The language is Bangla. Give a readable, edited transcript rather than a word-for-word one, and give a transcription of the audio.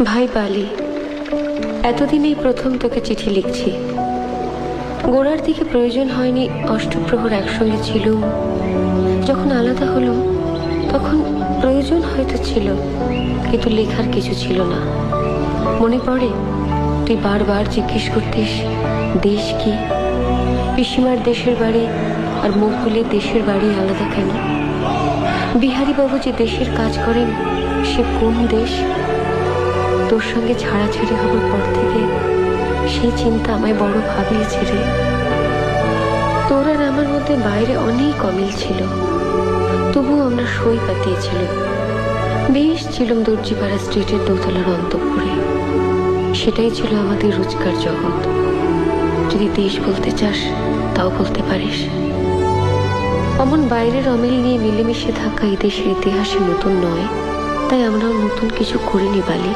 ভাই বালি, এতদিনেই প্রথম তোকে চিঠি লিখছি। গোড়ার দিকে প্রয়োজন হয়নি, অষ্টপ্রহর একসঙ্গে ছিল। যখন আলাদা হলো তখন প্রয়োজন হয়তো ছিল, কিন্তু লেখার কিছু ছিল না। মনে পড়ে তুই বারবার জিজ্ঞেস করতিস দেশ কি, পিসিমার দেশের বাড়ি আর মুকুলের দেশের বাড়ি আলাদা কেন? বিহারী বাবু যে দেশের কাজ করেন সে কোন দেশ? তোর সঙ্গে ছাড়াছাড়ি হবার পর থেকে সেই চিন্তা আমায় বড় ভাবিয়েছে রে। তোর আর আমার মধ্যে বাইরে অনেক অমিল ছিল, তবুও আমরা সই পাতিয়েছিল। বেশ ছিলাম দর্জিপাড়া স্ট্রিটের দোতলার অন্তঃপুরে। সেটাই ছিল আমাদের রোজকার জগৎ। যদি দেশ বলতে চাস তাও বলতে পারিস। অমন বাইরের অমিল নিয়ে মিলেমিশে থাকা এই দেশের ইতিহাসে নতুন নয়, তাই আমরাও নতুন কিছু করিনি বালি।